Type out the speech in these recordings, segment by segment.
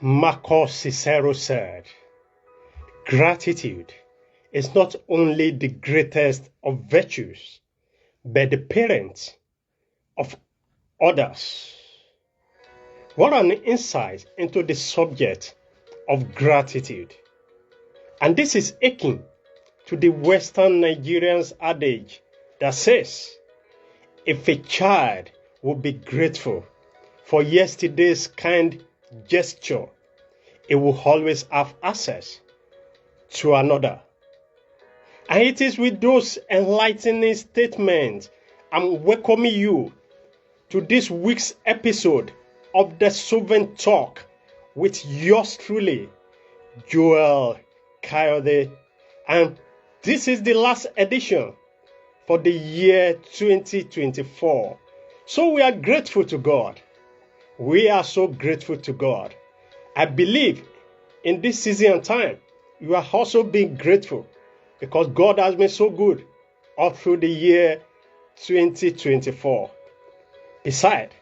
Marcus Cicero said, "Gratitude is not only the greatest of virtues, but the parent of others." What an insight into the subject of gratitude. And this is akin to the Western Nigerian's adage that says, if a child would be grateful for yesterday's kind gesture, it will always have access to another. And it is with those enlightening statements I'm welcoming you to this week's episode of the Sovereign Talk with yours truly, Joel Kayode. And this is the last edition for the year 2024. So we are grateful to God. We are so grateful to God. I believe in this season and time, you are also being grateful because God has been so good all through the year 2024. Besides,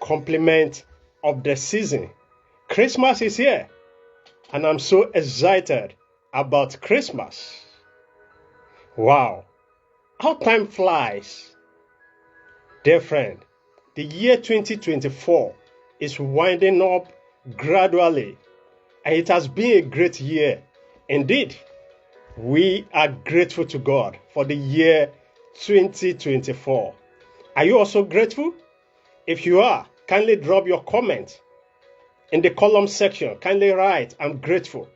compliment of the season, Christmas is here, and I'm so excited about Christmas. Wow, how time flies. Dear friend, the year 2024 is winding up gradually, and it has been a great year. Indeed, we are grateful to God for the year 2024. Are you also grateful? If you are, kindly drop your comment in the column section. Kindly write, "I'm grateful.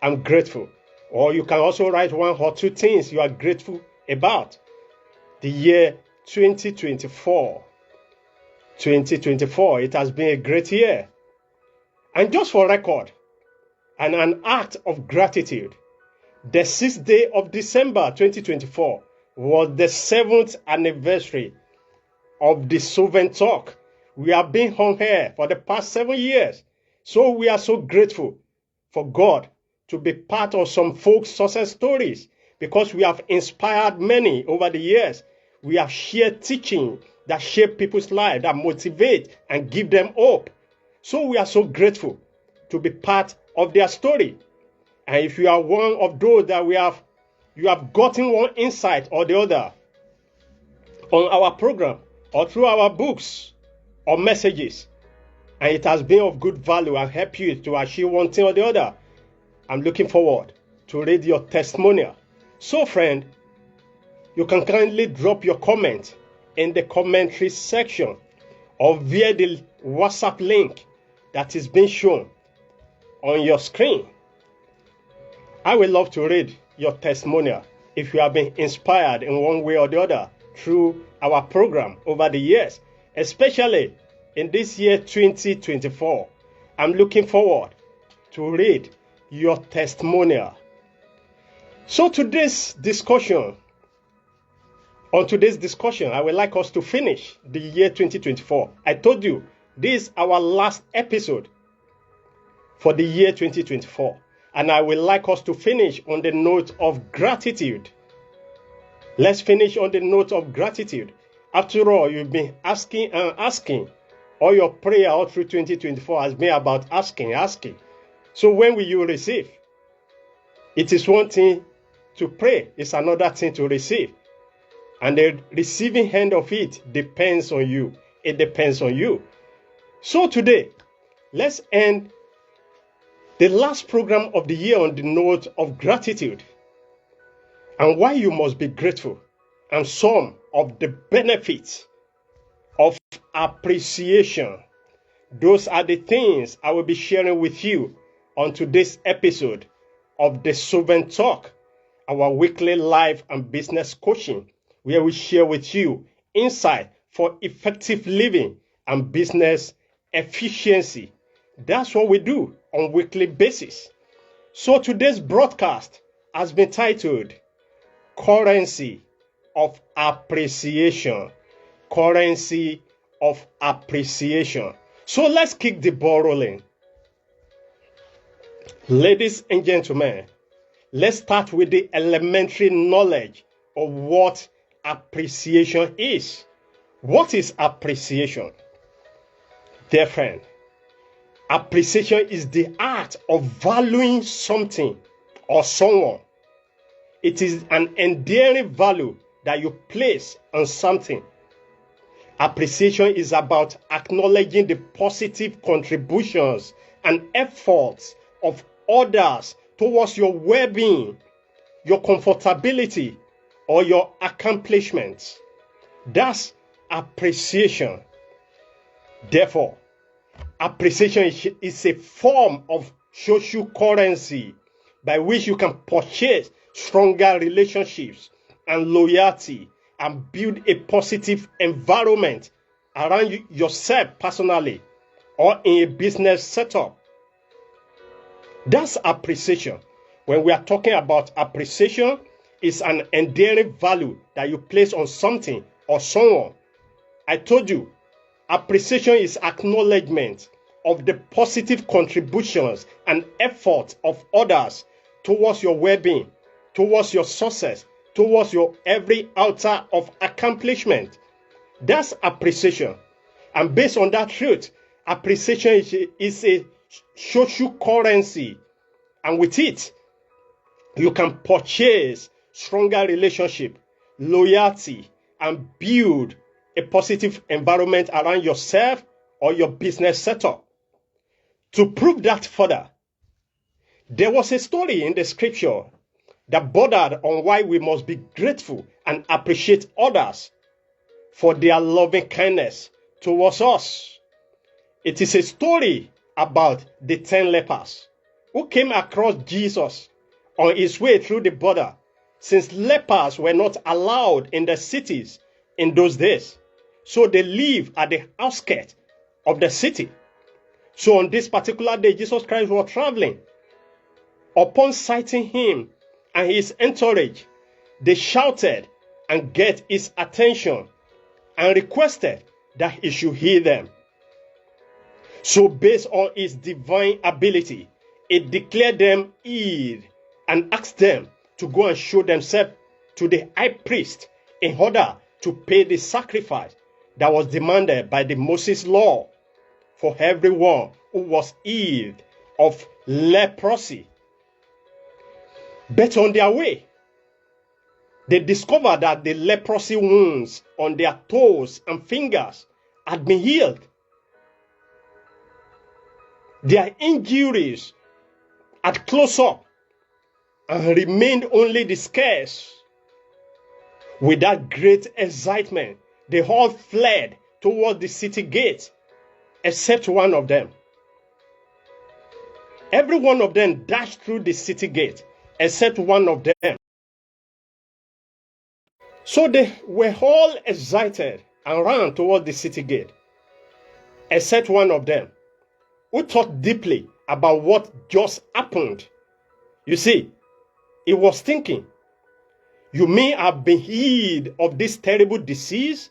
I'm grateful." Or you can also write one or two things you are grateful about the year 2024. 2024, it has been a great year. And just for record, and an act of gratitude, the 6th day of December 2024 was the 7th anniversary of the Sovereign Talk. We have been on here for the past 7 years. So we are so grateful for God to be part of some folks' success stories because we have inspired many over the years. We have shared teaching that shape people's lives, that motivate and give them hope. So we are so grateful to be part of their story. And if you are one of those that you have gotten one insight or the other on our program or through our books or messages, and it has been of good value and help you to achieve one thing or the other, I'm looking forward to read your testimonial. So friend, you can kindly drop your comment in the commentary section or via the WhatsApp link that is being shown on your screen. I would love to read your testimonial if you have been inspired in one way or the other through our program over the years, especially in this year 2024. I'm looking forward to read your testimonial. So on today's discussion, I would like us to finish the year 2024. I told you, this is our last episode for the year 2024. And I would like us to finish on the note of gratitude. Let's finish on the note of gratitude. After all, you've been asking and asking. All your prayer all through 2024 has been about asking. So when will you receive? It is one thing to pray, it's another thing to receive. And the receiving hand of it depends on you. It depends on you. So today, let's end the last program of the year on the note of gratitude and why you must be grateful and some of the benefits of appreciation. Those are the things I will be sharing with you on today's episode of the Sovereign Talk, our weekly life and business coaching, where we share with you insight for effective living and business efficiency. That's what we do on a weekly basis. So today's broadcast has been titled Currency of Appreciation. Currency of appreciation. So let's kick the ball rolling. Ladies and gentlemen, let's start with the elementary knowledge of what appreciation is. What is appreciation? Dear friend, appreciation is the art of valuing something or someone. It is an endearing value that you place on something. Appreciation is about acknowledging the positive contributions and efforts of others towards your well-being, your comfortability, or your accomplishments. That's appreciation. Therefore, appreciation is a form of social currency by which you can purchase stronger relationships and loyalty and build a positive environment around yourself personally or in a business setup. That's appreciation. When we are talking about appreciation, it's an endearing value that you place on something or someone. I told you, appreciation is acknowledgement of the positive contributions and efforts of others towards your well-being, towards your success, towards your every altar of accomplishment. That's appreciation. And based on that truth, appreciation is a social currency. And with it, you can purchase stronger relationship, loyalty, and build a positive environment around yourself or your business setup. To prove that further, there was a story in the scripture that bordered on why we must be grateful and appreciate others for their loving kindness towards us. It is a story about the 10 lepers who came across Jesus on his way through the border, since lepers were not allowed in the cities in those days. So they lived at the outskirts of the city. So on this particular day, Jesus Christ was traveling. Upon sighting him and his entourage, they shouted and get his attention and requested that he should heal them. So based on his divine ability, it declared them healed and asked them to go and show themselves to the high priest in order to pay the sacrifice that was demanded by the Moses law for everyone who was healed of leprosy. But on their way, they discovered that the leprosy wounds on their toes and fingers had been healed. Their injuries had closed up and remained only the scars. With that great excitement, they all fled toward the city gate, except one of them. Every one of them dashed through the city gate, except one of them. So they were all excited and ran toward the city gate, except one of them, who thought deeply about what just happened. You see, he was thinking, you may have been healed of this terrible disease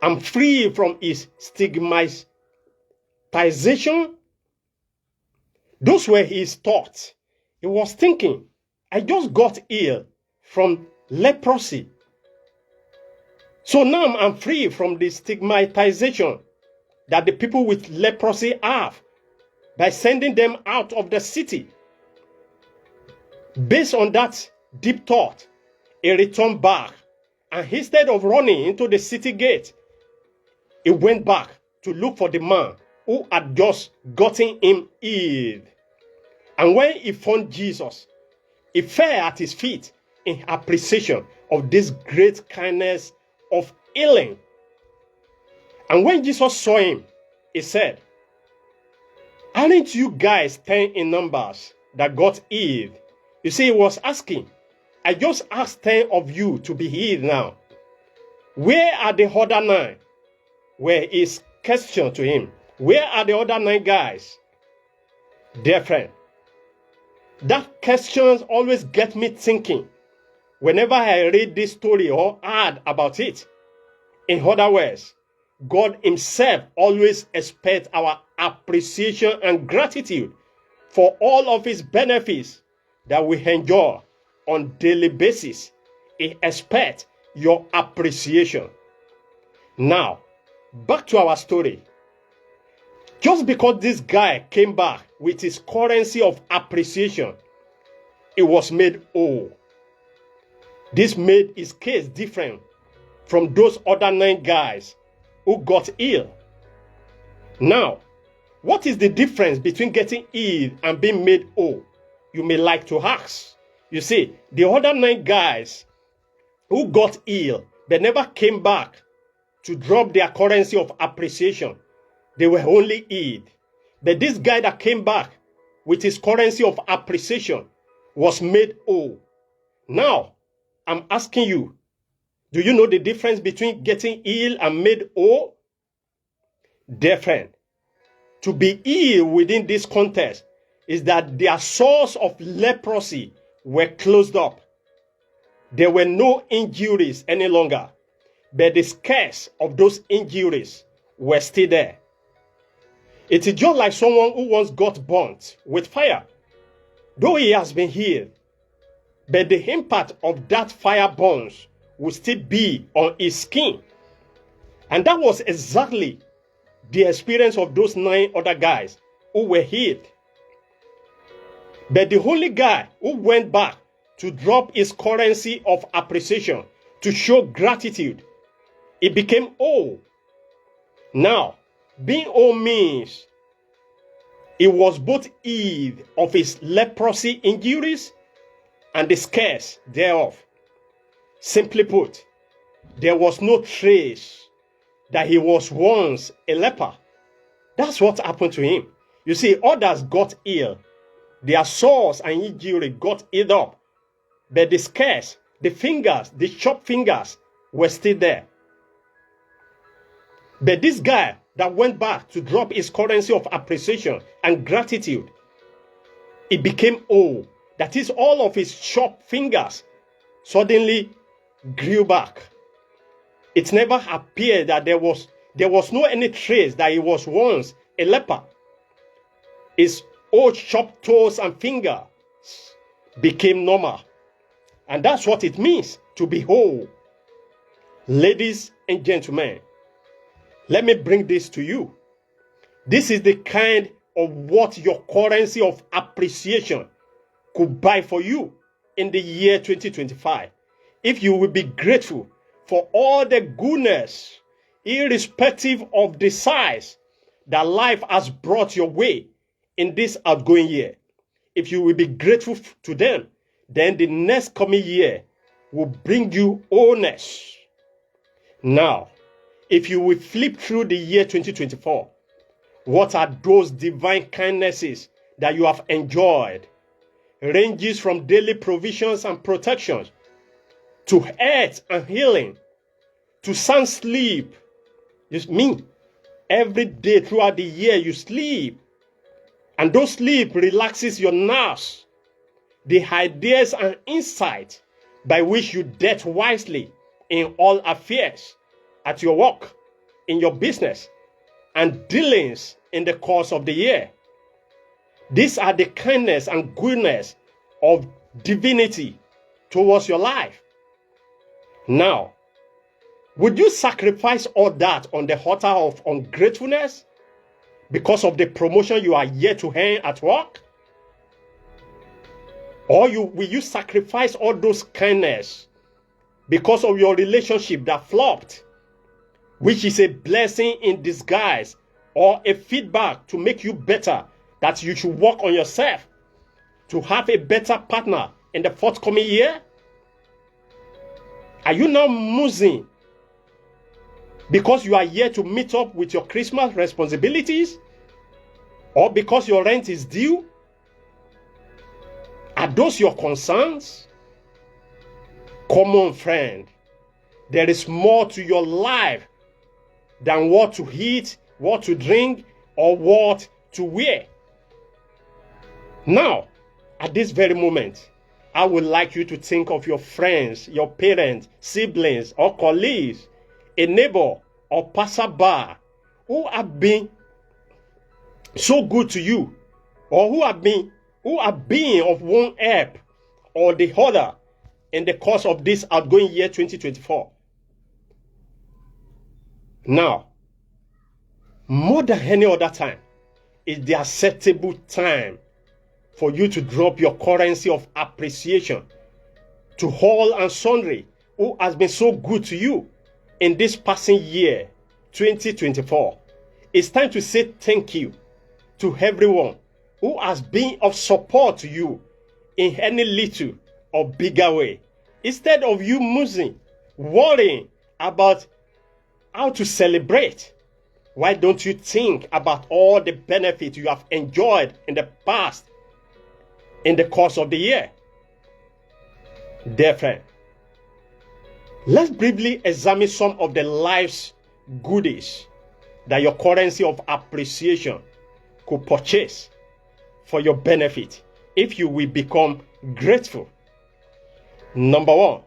and free from its stigmatization. Those were his thoughts. He was thinking, I just got ill from leprosy. So now I'm free from the stigmatization that the people with leprosy have by sending them out of the city. Based on that deep thought, he returned back, and instead of running into the city gate, he went back to look for the man who had just gotten him healed. And when he found Jesus, he fell at his feet in appreciation of this great kindness of healing. And when Jesus saw him, he said, aren't you guys 10 in numbers that got healed? You see, he was asking, I just asked 10 of you to be healed now. Where are the other 9? Were his question to him. Where are the other 9 guys? Dear friend, that question always gets me thinking whenever I read this story or heard about it. In other words, God himself always expects our appreciation and gratitude for all of his benefits that we enjoy on daily basis. He expects your appreciation. Now, back to our story. Just because this guy came back with his currency of appreciation, it was made whole. This made his case different from those other 9 guys who got ill. Now, what is the difference between getting ill and being made whole? You may like to ask. You see, the other 9 guys who got ill, they never came back to drop their currency of appreciation. They were only ill. But this guy that came back with his currency of appreciation was made whole. Now, I'm asking you, do you know the difference between getting ill and made whole? Different. To be ill within this context is that their source of leprosy were closed up. There were no injuries any longer, but the scars of those injuries were still there. It is just like someone who once got burnt with fire. Though he has been healed, but the impact of that fire burns will still be on his skin. And that was exactly the experience of those 9 other guys who were healed. But the only guy who went back to drop his currency of appreciation to show gratitude, he became whole. Now, being whole means he was both healed of his leprosy injuries and the scars thereof. Simply put, there was no trace that he was once a leper. That's what happened to him. You see, others got ill. Their sores and injury got healed up. But the scars, the fingers, the chopped fingers were still there. But this guy that went back to drop his currency of appreciation and gratitude, he became whole. That is, all of his chopped fingers suddenly grew back. It never appeared that there was no any trace that he was once a leper. His old chopped toes and fingers became normal. And that's what it means to be whole. Ladies and gentlemen, let me bring this to you. This is the kind of what your currency of appreciation could buy for you in the year 2025. If you will be grateful for all the goodness, irrespective of the size that life has brought your way in this outgoing year. If you will be grateful to them, then the next coming year will bring you wholeness. Now, if you will flip through the year 2024, what are those divine kindnesses that you have enjoyed? Ranges from daily provisions and protections to health and healing, to sound sleep. Just me. Every day throughout the year you sleep. And those sleep relaxes your nerves. The ideas and insight by which you dealt wisely in all affairs, at your work, in your business, and dealings in the course of the year. These are the kindness and goodness of divinity towards your life. Now, would you sacrifice all that on the altar of ungratefulness because of the promotion you are yet to earn at work? Or will you sacrifice all those kindness because of your relationship that flopped, which is a blessing in disguise or a feedback to make you better, that you should work on yourself to have a better partner in the forthcoming year? Are you now musing because you are yet to meet up with your Christmas responsibilities? Or because your rent is due? Are those your concerns? Come on, friend. There is more to your life than what to eat, what to drink, or what to wear. Now, at this very moment, I would like you to think of your friends, your parents, siblings, or colleagues, a neighbor, or passerby who have been so good to you, or who have been of one help or the other in the course of this outgoing year 2024. Now, more than any other time, is the acceptable time for you to drop your currency of appreciation to all and sundry who has been so good to you in this passing year 2024. It's time to say thank you to everyone who has been of support to you in any little or bigger way. Instead of you musing, worrying about how to celebrate, why don't you think about all the benefits you have enjoyed in the past, in the course of the year? Dear friend, let's briefly examine some of the life's goodies that your currency of appreciation could purchase for your benefit if you will become grateful. Number one,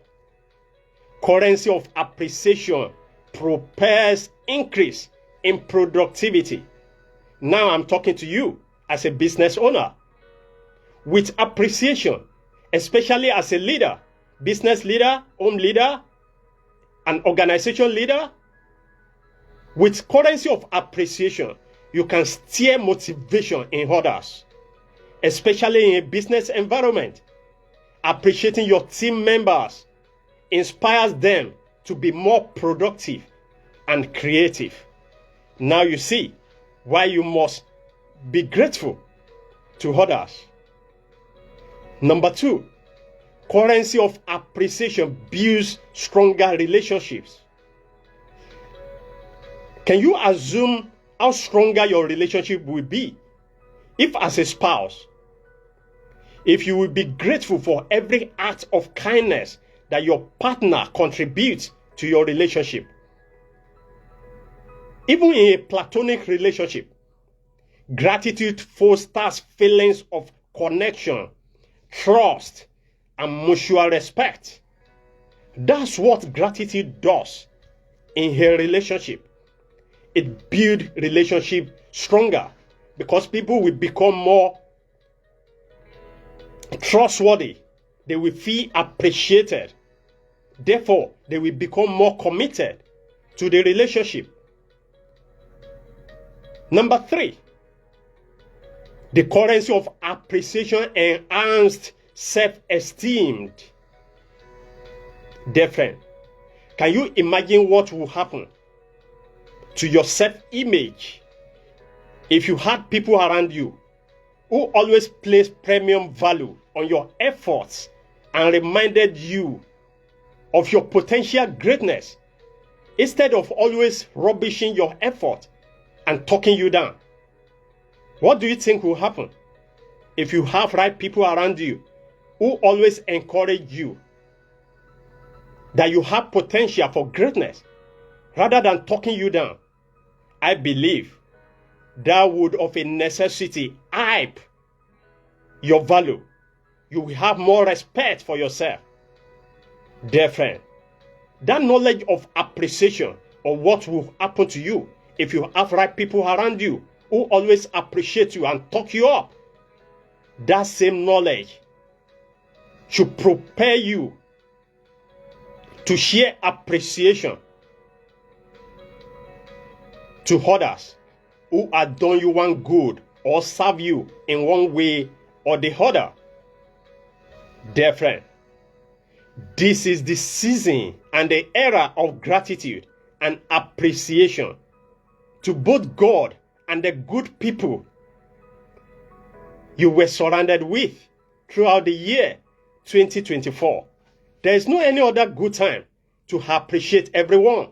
currency of appreciation propels increase in productivity. Now I'm talking to you as a business owner. With appreciation, especially as a leader, business leader, home leader, an organization leader, with currency of appreciation, you can steer motivation in others, especially in a business environment. Appreciating your team members inspires them to be more productive and creative. Now you see why you must be grateful to others. Number two, currency of appreciation builds stronger relationships. Can you assume how stronger your relationship will be if, as a spouse, if you will be grateful for every act of kindness that your partner contributes to your relationship? Even in a platonic relationship, gratitude fosters feelings of connection, trust, and mutual respect. That's what gratitude does in a relationship. It builds relationship stronger because people will become more trustworthy. They will feel appreciated. Therefore, they will become more committed to the relationship. Number three, the currency of appreciation enhanced self-esteem. Dear friend, can you imagine what will happen to your self-image if you had people around you who always place premium value on your efforts and reminded you of your potential greatness instead of always rubbishing your effort and talking you down? What do you think will happen if you have right people around you who always encourage you that you have potential for greatness rather than talking you down? I believe that would of a necessity hype your value. You will have more respect for yourself. Dear friend, that knowledge of appreciation of what will happen to you if you have right people around you who always appreciate you and talk you up, that same knowledge should prepare you to share appreciation to others who have done you one good or serve you in one way or the other. Dear friend, this is the season and the era of gratitude and appreciation to both God and the good people you were surrounded with throughout the year 2024. There is no any other good time to appreciate everyone.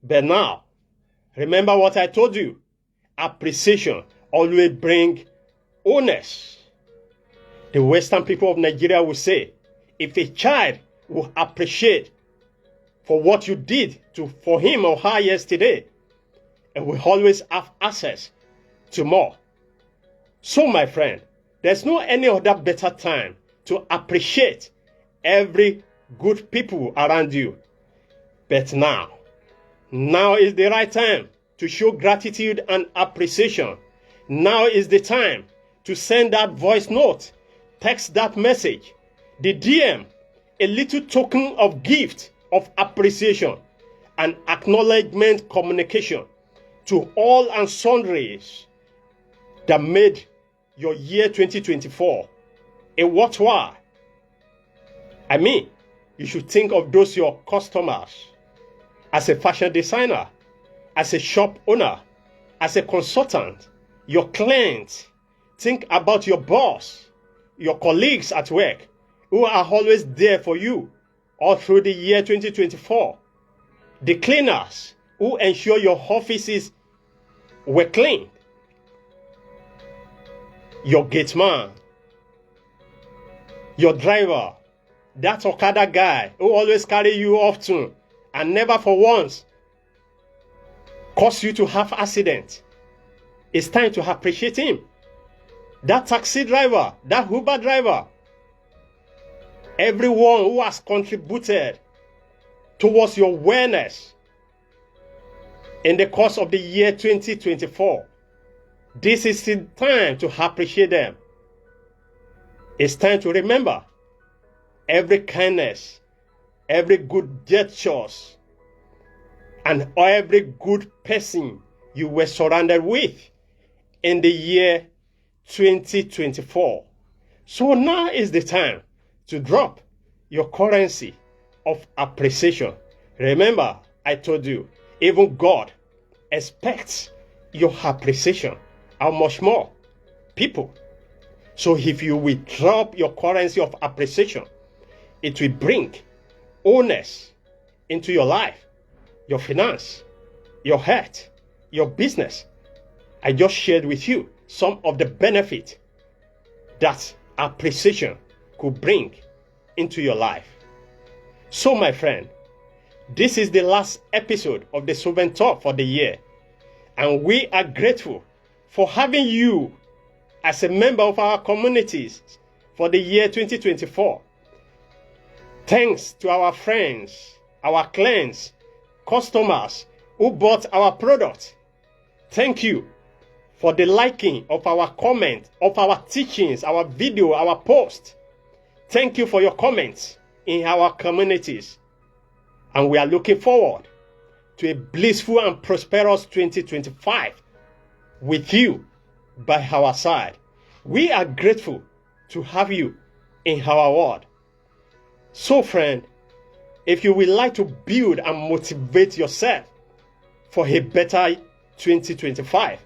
But now, remember what I told you. Appreciation always brings honest. The Western people of Nigeria will say, if a child will appreciate for what you did for him or her yesterday, and will always have access to more. So, my friend, there's no any other better time to appreciate every good people around you. But now, Now is the right time to show gratitude and appreciation. Now is the time to send that voice note, text that message, the DM, a little token of gift of appreciation and acknowledgement communication to all and sundries that made your year 2024 a worthwhile. I mean, you should think of those your customers, as a fashion designer, as a shop owner, as a consultant, your clients. Think about your boss, your colleagues at work who are always there for you all through the year 2024. The cleaners who ensure your offices were clean. Your gate man, your driver, that Okada guy who always carry you often and never for once cause you to have accident. It's time to appreciate him. That taxi driver, that Uber driver, everyone who has contributed towards your wellness in the course of the year 2024. This is the time to appreciate them. It's time to remember every kindness, every good gestures, and every good person you were surrounded with in the year 2024. So now is the time to drop your currency of appreciation. Remember, I told you, even God expects your appreciation. How much more? People. So if you will drop your currency of appreciation, it will bring wholeness into your life, your finance, your health, your business. I just shared with you some of the benefits that appreciation could bring into your life. So my friend, this is the last episode of the Sovereign Talk for the year, and we are grateful for having you as a member of our communities for the year 2024. Thanks to our friends, our clients, customers who bought our product. Thank you for the liking of our comment, of our teachings, our video, our post. Thank you for your comments in our communities. And we are looking forward to a blissful and prosperous 2025 with you by our side. We are grateful to have you in our world. So friend, if you would like to build and motivate yourself for a better 2025,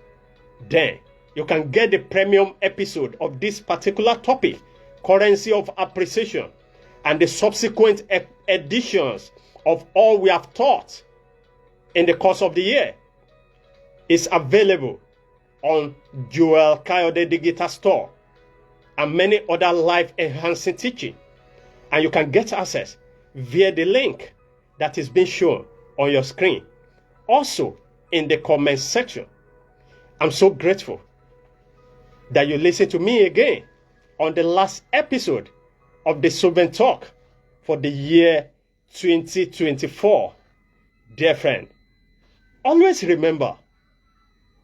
then you can get the premium episode of this particular topic, currency of appreciation, and the subsequent editions of all we have taught in the course of the year. Is available on Joel Kayode Digital Store and many other life-enhancing teaching. And you can get access via the link that is being shown on your screen. Also in the comment section. I'm so grateful that you listened to me again on the last episode of the Sovereign Talk for the year 2024. Dear friend, always remember,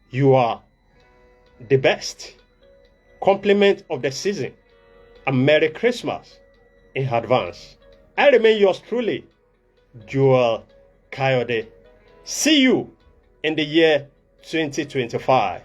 you are the best. Compliment of the season, and Merry Christmas in advance. I remain yours truly, Joel Kayode. See you in the year 2025.